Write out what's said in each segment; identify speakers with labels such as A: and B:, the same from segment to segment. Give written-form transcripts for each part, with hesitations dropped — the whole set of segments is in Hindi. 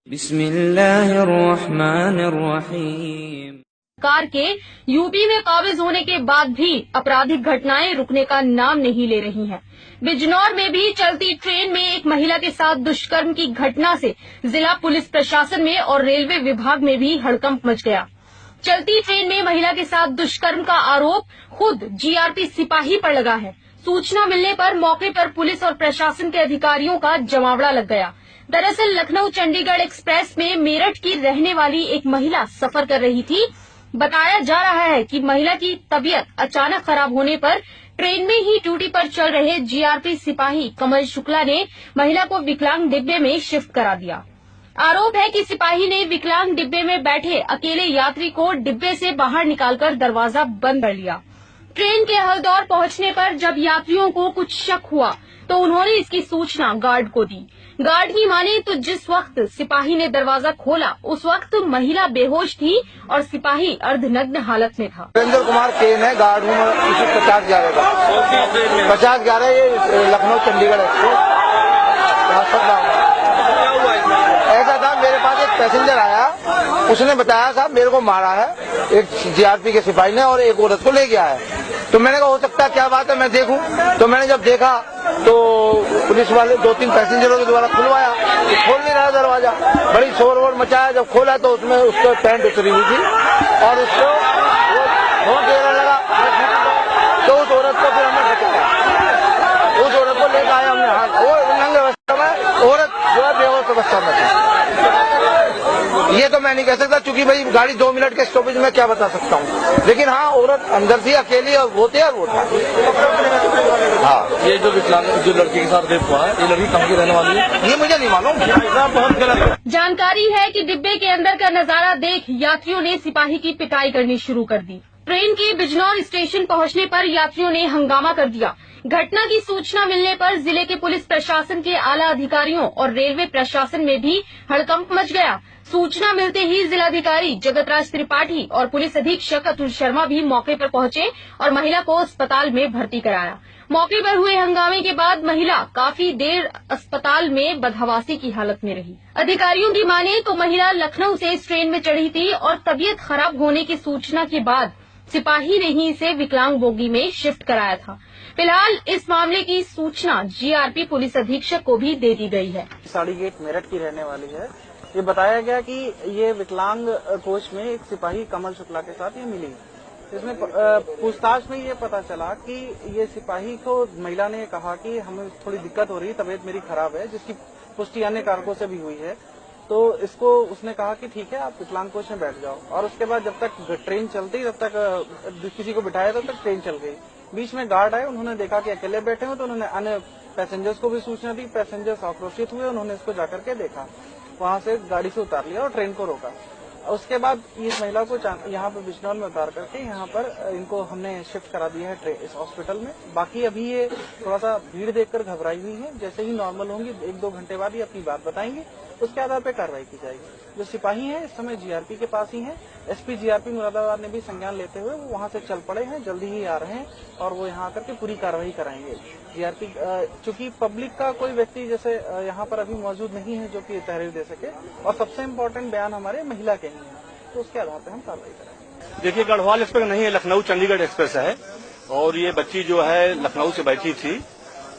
A: बिस्मिल्लाहिर्रहमानिर्रहीम।
B: सरकार के यूपी में काबिज होने के बाद भी आपराधिक घटनाएं रुकने का नाम नहीं ले रही हैं। बिजनौर में भी चलती ट्रेन में एक महिला के साथ दुष्कर्म की घटना से जिला पुलिस प्रशासन में और रेलवे विभाग में भी हड़कंप मच गया। चलती ट्रेन में महिला के साथ दुष्कर्म का आरोप खुद जीआरपी सिपाही पर लगा है। सूचना मिलने पर मौके पर पुलिस और प्रशासन के अधिकारियों का जमावड़ा लग गया। दरअसल लखनऊ चंडीगढ़ एक्सप्रेस में मेरठ की रहने वाली एक महिला सफर कर रही थी। बताया जा रहा है कि महिला की तबीयत अचानक खराब होने पर ट्रेन में ही ड्यूटी पर चल रहे जीआरपी सिपाही कमल शुक्ला ने महिला को विकलांग डिब्बे में शिफ्ट करा दिया। आरोप है कि सिपाही ने विकलांग डिब्बे में बैठे अकेले यात्री को डिब्बे से बाहर निकालकर दरवाजा बंद कर लिया। ट्रेन के हल्दौर पहुंचने पर जब यात्रियों को कुछ शक हुआ तो उन्होंने इसकी सूचना गार्ड को दी। गार्ड की माने तो जिस वक्त सिपाही ने दरवाजा खोला उस वक्त महिला बेहोश थी और सिपाही अर्धनग्न हालत में था।
C: वीरेंद्र कुमार केन है, गार्ड हूँ, 50-11 ये लखनऊ चंडीगढ़ ऐसा था। मेरे पास एक पैसेंजर आया, उसने बताया साहब मेरे को मारा है एक जीआरपी के सिपाही ने और एक औरत को ले गया है। तो मैंने कहा हो सकता है, क्या बात है, मैं देखूं। तो मैंने जब देखा तो पुलिस वाले 2-3 पैसेंजरों के द्वारा खुलवाया, तो खोल नहीं रहा दरवाजा। बड़ी शोर वोर मचाया। जब खोला तो उसमें उसका पैंट उतरी हुई थी और उसको वो घेरने लगा। तो उस औरत को फिर हमने बचाया, उस औरत को लेकर आया हमने। हाँ, वो नंगे अवस्था में, औरत जो है बेहोश अवस्था में थी। ये तो मैं नहीं कह सकता, क्योंकि भाई गाड़ी 2 मिनट के स्टॉपेज में क्या बता सकता हूँ। लेकिन हाँ, औरत अंदर थी अकेली और वो थे और वो था।
D: हाँ, ये जो विकलांग जो लड़की के साथ रेप हुआ है, ये लड़की कहाँ की रहने वाली है,
C: ये मुझे नहीं मालूम। बहुत गलत है।
B: जानकारी है कि डिब्बे के अंदर का नजारा देख यात्रियों ने सिपाही की पिटाई करनी शुरू कर दी। ट्रेन के बिजनौर स्टेशन पहुंचने पर यात्रियों ने हंगामा कर दिया। घटना की सूचना मिलने पर जिले के पुलिस प्रशासन के आला अधिकारियों और रेलवे प्रशासन में भी हड़कंप मच गया। सूचना मिलते ही जिलाधिकारी जगत राज त्रिपाठी और पुलिस अधीक्षक अतुल शर्मा भी मौके पर पहुंचे और महिला को अस्पताल में भर्ती कराया। मौके पर हुए हंगामे के बाद महिला काफी देर अस्पताल में बदहवासी की हालत में रही। अधिकारियों की माने तो महिला लखनऊ से इस ट्रेन में चढ़ी थी और तबीयत खराब होने की सूचना के बाद सिपाही ने ही इसे विकलांग बोगी में शिफ्ट कराया था। फिलहाल इस मामले की सूचना जीआरपी पुलिस अधीक्षक को भी दे दी गई है।
E: साड़ी गेट मेरठ की रहने वाली है। ये बताया गया कि ये विकलांग कोच में एक सिपाही कमल शुक्ला के साथ ये मिली। इसमें पूछताछ में ये पता चला कि ये सिपाही को महिला ने कहा कि हमें थोड़ी दिक्कत हो रही है, तबीयत मेरी खराब है, जिसकी पुष्टि अन्य कारकों से भी हुई है। तो इसको उसने कहा कि ठीक है, आप विकलांग कोच में बैठ जाओ। और उसके बाद जब तक ट्रेन चलती तब तक किसी को बिठाया तब तक ट्रेन चल गई। बीच में गार्ड आए, उन्होंने देखा कि अकेले बैठे हो तो उन्होंने अन्य पैसेंजर्स को भी सूचना दी। पैसेंजर्स आक्रोशित हुए, उन्होंने इसको जाकर के देखा, वहां से गाड़ी से उतार लिया और ट्रेन को रोका। उसके बाद इस महिला को यहाँ पर बिजनौर में उतार करके यहाँ पर इनको हमने शिफ्ट करा दिया है इस हॉस्पिटल में। बाकी अभी ये थोड़ा सा भीड़ देखकर घबराई हुई है। जैसे ही नॉर्मल होंगी 1-2 घंटे बाद ये अपनी बात बताएंगे, उसके आधार पर कार्रवाई की जाएगी। जो सिपाही हैं इस समय जीआरपी के पास ही हैं। एसपी जीआरपी मुरादाबाद ने भी संज्ञान लेते हुए वो वहां से चल पड़े हैं, जल्दी ही आ रहे हैं और वो यहाँ आकर के पूरी कार्रवाई कराएंगे। जीआरपी चूंकि पब्लिक का कोई व्यक्ति जैसे यहाँ पर अभी मौजूद नहीं है जो कि तहरीर दे सके, और सबसे इम्पोर्टेंट बयान हमारे महिला के ही हैं, तो उसके आधार पर हम कार्रवाई करेंगे।
D: देखिए, गढ़वाल एक्सप्रेस नहीं है, लखनऊ चंडीगढ़ एक्सप्रेस है और ये बच्ची जो है लखनऊ से बैठी थी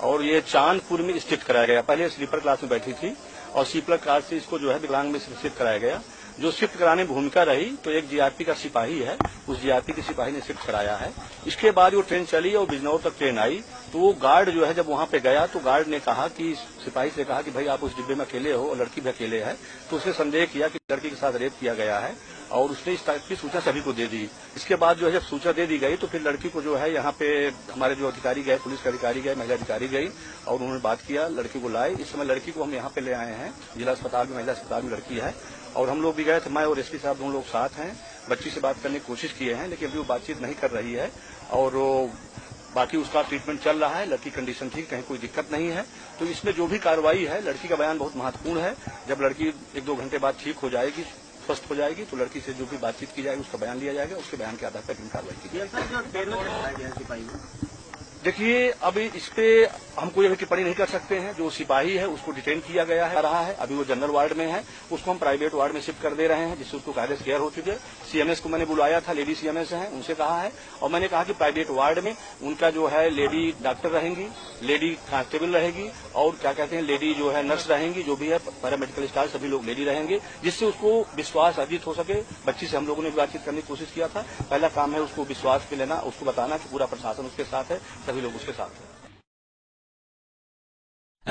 D: और ये चांदपुर में शिफ्ट कराया गया। पहले स्लीपर क्लास में बैठी थी और स्लीपर क्लास से इसको जो है विकलांग में शिफ्ट कराया गया। जो शिफ्ट कराने में भूमिका रही तो एक जीआरपी का सिपाही है, उस जीआरपी के सिपाही ने शिफ्ट कराया है। इसके बाद वो ट्रेन चली और बिजनौर तक ट्रेन आई तो वो गार्ड जो है जब वहां पे गया तो गार्ड ने कहा कि सिपाही से कहा कि भाई आप उस डिब्बे में अकेले हो और लड़की भी अकेले है। तो उसने संदेह किया कि लड़की के साथ रेप किया गया है और उसने इस टाइप की सूचना सभी को दे दी। इसके बाद जो है जब सूचना दे दी गई तो फिर लड़की को जो है यहाँ पे हमारे जो अधिकारी गए, पुलिस के अधिकारी गए, महिला अधिकारी गई और उन्होंने बात किया, लड़की को लाए। इस समय लड़की को हम यहाँ पे ले आए हैं जिला अस्पताल में, महिला अस्पताल में लड़की है और हम लोग भी गए थे, मैं और एसपी साहब दोनों लोग साथ हैं। बच्ची से बात करने की कोशिश किए हैं लेकिन अभी वो बातचीत नहीं कर रही है और बाकी उसका ट्रीटमेंट चल रहा है। लड़की कंडीशन ठीक, कहीं कोई दिक्कत नहीं है। तो इसमें जो भी कार्रवाई है, लड़की का बयान बहुत महत्वपूर्ण है। जब लड़की 1-2 घंटे बाद ठीक हो जाएगी, स्वस्थ हो जाएगी तो लड़की से जो भी बातचीत की जाएगी उसका बयान लिया जाएगा, उसके बयान के आधार पर कार्रवाई की जाएगी। देखिए, अभी इस पे हम कोई अभी टिप्पणी नहीं कर सकते हैं। जो सिपाही है उसको डिटेन किया गया है रहा है, अभी वो जनरल वार्ड में है, उसको हम प्राइवेट वार्ड में शिफ्ट कर दे रहे हैं, जिससे उसको कायदे से केयर हो चुके हैं। सीएमएस को मैंने बुलाया था, लेडी सीएमएस है, उनसे कहा है, और मैंने कहा कि प्राइवेट वार्ड में उनका जो है लेडी डॉक्टर रहेंगी, लेडी कांस्टेबल रहेगी, और क्या कहते हैं लेडी जो है नर्स रहेंगी, जो भी है पैरामेडिकल स्टाफ सभी लोग लेडी रहेंगे, जिससे उसको विश्वास अर्जित हो सके। बच्ची से हम लोगों ने बातचीत करने की कोशिश किया था। पहला काम है उसको विश्वास पे लेना, उसको बताना कि पूरा प्रशासन उसके साथ है, सभी लोग उसके साथ हैं।